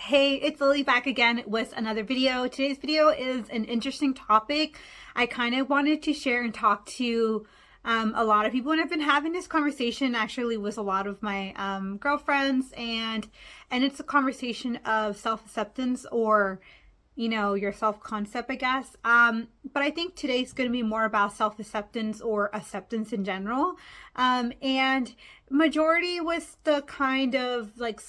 Hey, it's Lily back again with another video. Today's video is an interesting topic. I kind of wanted to share and talk to a lot of people, and I've been having this conversation actually with a lot of my girlfriends, and it's a conversation of self-acceptance or your self-concept, I guess. But I think today's going to be more about self-acceptance or acceptance in general. And majority was the kind of like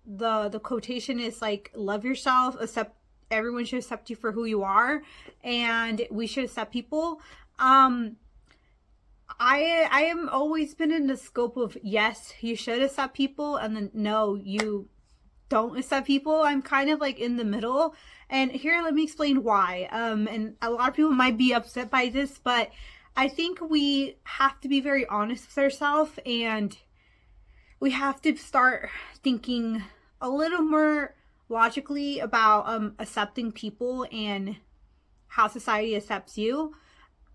the quotation is like, love yourself, accept, everyone should accept you for who you are, and we should accept people. I am always been in the scope of, yes, you should accept people, and then no, you don't accept people. I'm kind of like in the middle, and here let me explain why. And a lot of people might be upset by this, but I think we have to be very honest with ourselves, and we have to start thinking a little more logically about accepting people and how society accepts you.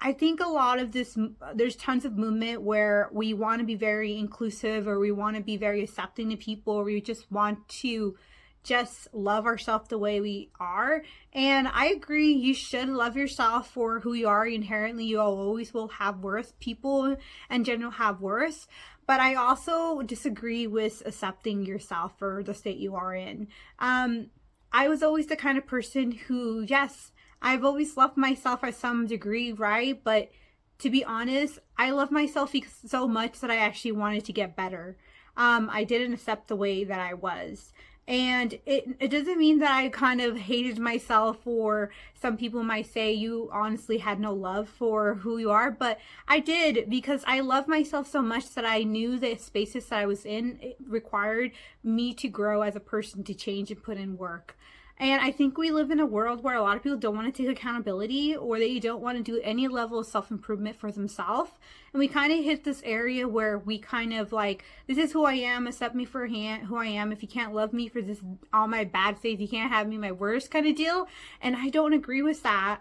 I think a lot of this, there's tons of movement where we want to be very inclusive, or we want to be very accepting to people, or we just want to just love ourselves the way we are. And I agree, you should love yourself for who you are. Inherently, you always will have worth. People in general have worth. But I also disagree with accepting yourself for the state you are in. I was always the kind of person who, yes, I've always loved myself at some degree, right? But to be honest, I love myself so much that I actually wanted to get better. I didn't accept the way that I was. And it doesn't mean that I kind of hated myself, or some people might say you honestly had no love for who you are, but I did, because I love myself so much that I knew the spaces that I was in, it required me to grow as a person, to change and put in work. And I think we live in a world where a lot of people don't want to take accountability, or they don't want to do any level of self-improvement for themselves. And we kind of hit this area where we kind of like, this is who I am, accept me for who I am. If you can't love me for this, all my bad faith, you can't have me my worst kind of deal. And I don't agree with that.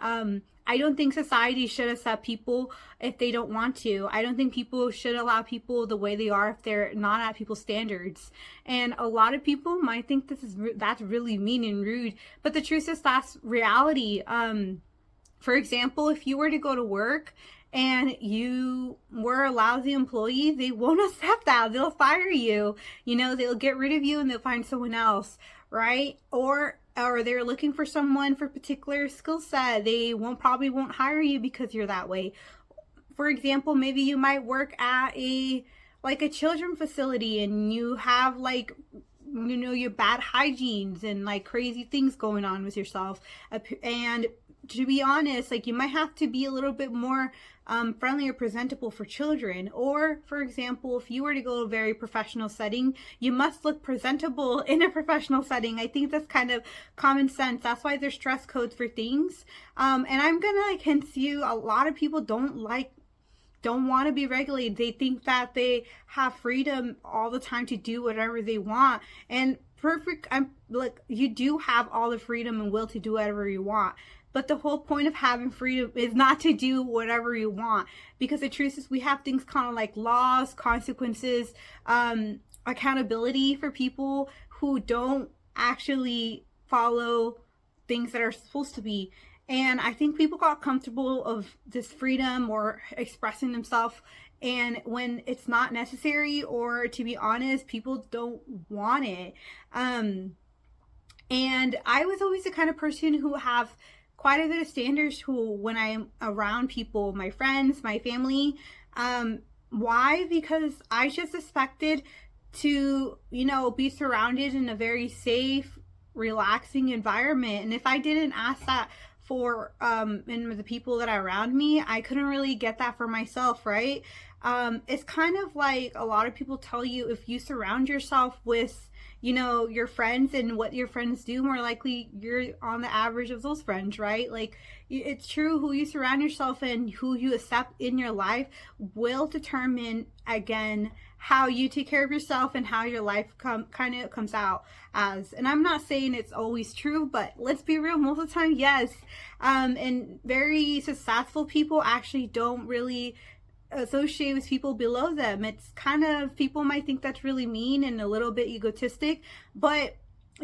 I don't think society should accept people if they don't want to. I don't think people should allow people the way they are if they're not at people's standards. And a lot of people might think that's really mean and rude, but the truth is that's reality. For example, if you were to go to work and you were a lousy employee, they won't accept that. They'll fire you. They'll get rid of you and they'll find someone else, right? Or they're looking for someone for a particular skill set. They probably won't hire you because you're that way. For example, maybe you might work at a children's facility, and you have your bad hygienes and like crazy things going on with yourself. And to be honest, you might have to be a little bit more friendly or presentable for children. Or for example, if you were to go to a very professional setting, you must look presentable in a professional setting. I think that's kind of common sense. That's why there's dress codes for things. And I'm gonna hint to you, a lot of people don't want to be regulated. They think that they have freedom all the time to do whatever they want. And you do have all the freedom and will to do whatever you want. But the whole point of having freedom is not to do whatever you want, because the truth is we have things kind of like laws, consequences, accountability for people who don't actually follow things that are supposed to be. And I think people got comfortable of this freedom or expressing themselves, and when it's not necessary, or to be honest, people don't want it. And I was always the kind of person who have quite a bit of standards who, when I'm around people, my friends, my family. Why? Because I just expected to, be surrounded in a very safe, relaxing environment. And if I didn't ask that for and the people that are around me, I couldn't really get that for myself, right? It's kind of like a lot of people tell you, if you surround yourself with your friends and what your friends do, more likely you're on the average of those friends, right? It's true, who you surround yourself and who you accept in your life will determine, again, how you take care of yourself and how your life kind of comes out as. And I'm not saying it's always true, but let's be real, most of the time, yes. And very successful people actually don't really associate with people below them. It's kind of, people might think that's really mean and a little bit egotistic, but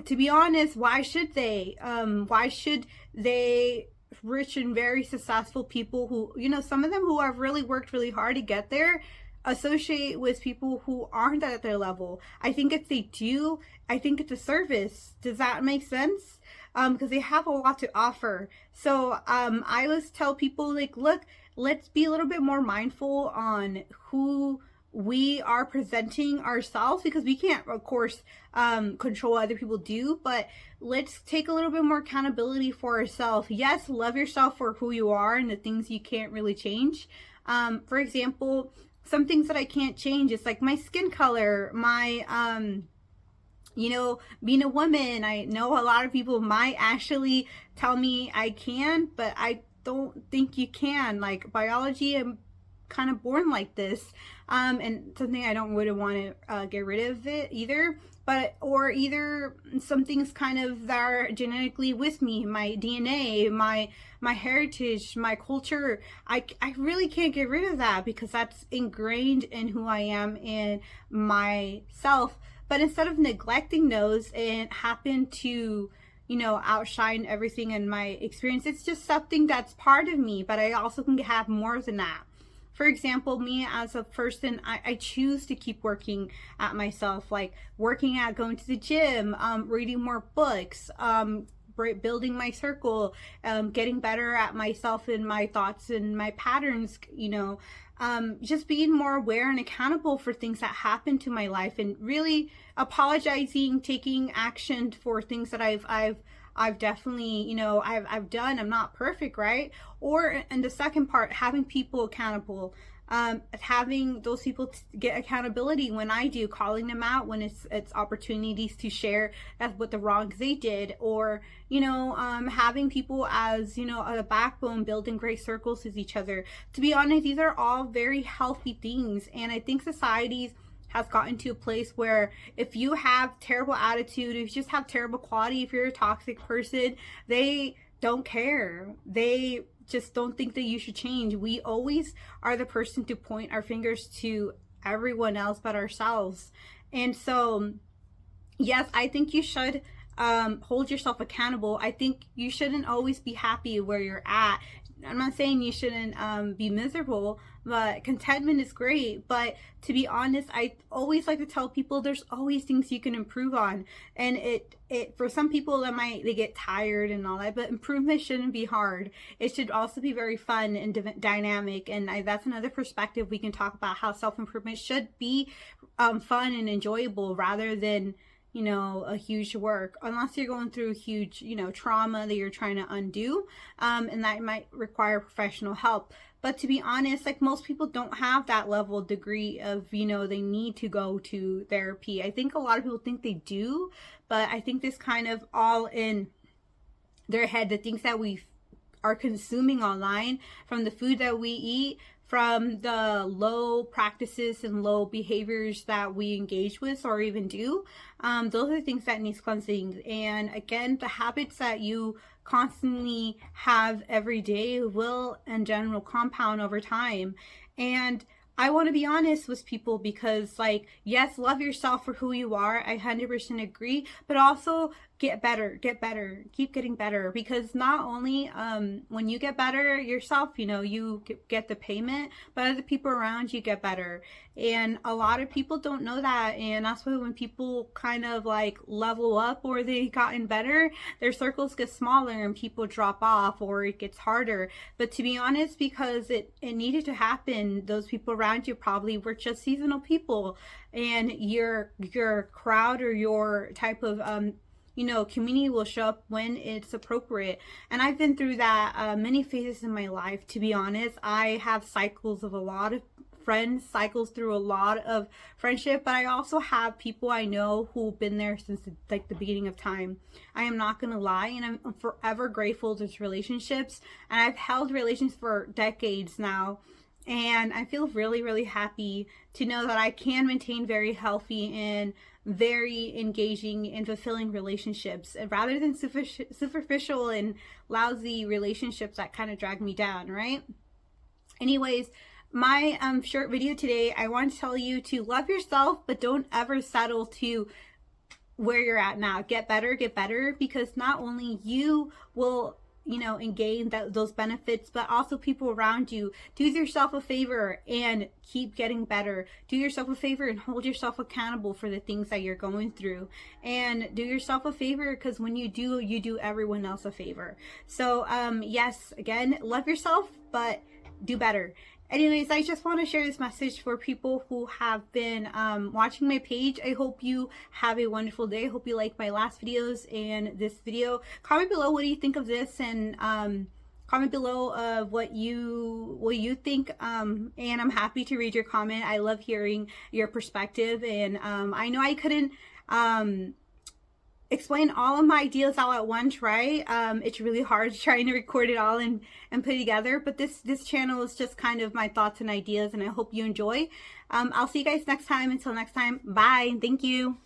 to be honest, why should they? Why should they? Rich and very successful people who, you know, some of them who have really worked really hard to get there, associate with people who aren't at their level. I think if they do, I think it's a service. Does that make sense? Because they have a lot to offer. So I always tell people, like, look, let's be a little bit more mindful on who we are presenting ourselves, because we can't, of course, control what other people do, but let's take a little bit more accountability for ourselves. Yes, love yourself for who you are and the things you can't really change. For example, some things that I can't change is like my skin color, my you know, being a woman. I know a lot of people might actually tell me I can, but I don't think you can. Like biology, I'm kind of born like this, and something I don't really want to get rid of it either. But or either some things kind of that are genetically with me, my DNA, my heritage, my culture. I really can't get rid of that because that's ingrained in who I am in myself. But instead of neglecting those and happen to, you know, outshine everything in my experience, it's just something that's part of me, but I also can have more than that. For example, me as a person, I choose to keep working at myself, like working at going to the gym, reading more books, building my circle, getting better at myself and my thoughts and my patterns, you know, just being more aware and accountable for things that happen to my life, and really apologizing, taking action for things that I've definitely, you know, I've done. I'm not perfect, right? Or, and the second part, having people accountable, having those people get accountability when I do, calling them out when it's opportunities to share that's what the wrongs they did, or, you know, having people as, you know, a backbone, building great circles with each other. To be honest, these are all very healthy things, and I think societies has gotten to a place where if you have terrible attitude, if you just have terrible quality, if you're a toxic person, they don't care. They just don't think that you should change. We always are the person to point our fingers to everyone else but ourselves. And so, yes, I think you should hold yourself accountable. I think you shouldn't always be happy where you're at. I'm not saying you shouldn't be miserable, but contentment is great. But to be honest, I always like to tell people there's always things you can improve on. And it for some people they get tired and all that, but improvement shouldn't be hard. It should also be very fun and dynamic. And that's another perspective we can talk about, how self-improvement should be fun and enjoyable rather than, you know, a huge work, unless you're going through huge, you know, trauma that you're trying to undo, and that might require professional help. But to be honest, like most people don't have that level degree of, you know, they need to go to therapy. I think a lot of people think they do, but I think this kind of all in their head, the things that we are consuming online, from the food that we eat, from the low practices and low behaviors that we engage with or even do, those are things that needs cleansing. And again, the habits that you constantly have every day will in general compound over time. And I want to be honest with people, because, like, yes, love yourself for who you are. I 100% agree, but also get better, keep getting better, because not only when you get better yourself, you know, you get the payment, but other people around you get better. And a lot of people don't know that, and that's why when people kind of like level up or they gotten better, their circles get smaller and people drop off or it gets harder. But to be honest, because it needed to happen, those people around you probably were just seasonal people, and your crowd or your type of you know, community will show up when it's appropriate. And I've been through that many phases in my life. To be honest, I have cycles of a lot of friends, cycles through a lot of friendship, but I also have people I know who've been there since like the beginning of time. I am not gonna lie, and I'm forever grateful to relationships, and I've held relations for decades now. And I feel really, really happy to know that I can maintain very healthy and very engaging and fulfilling relationships, rather than superficial and lousy relationships that kind of drag me down, right? Anyways, my short video today, I want to tell you to love yourself, but don't ever settle to where you're at now. Get better, because not only you will, you know, and gain those benefits, but also people around you. Do yourself a favor and keep getting better. Do yourself a favor and hold yourself accountable for the things that you're going through. And do yourself a favor, because when you do everyone else a favor. So yes, again, love yourself, but do better. Anyways, I just want to share this message for people who have been watching my page. I hope you have a wonderful day. I hope you like my last videos and this video. Comment below what do you think of this, and comment below of what you think, and I'm happy to read your comment. I love hearing your perspective, and I know I couldn't explain all of my ideas all at once, right? It's really hard trying to record it all and put it together, but this channel is just kind of my thoughts and ideas, and I hope you enjoy. I'll see you guys next time. Until next time, bye. Thank you.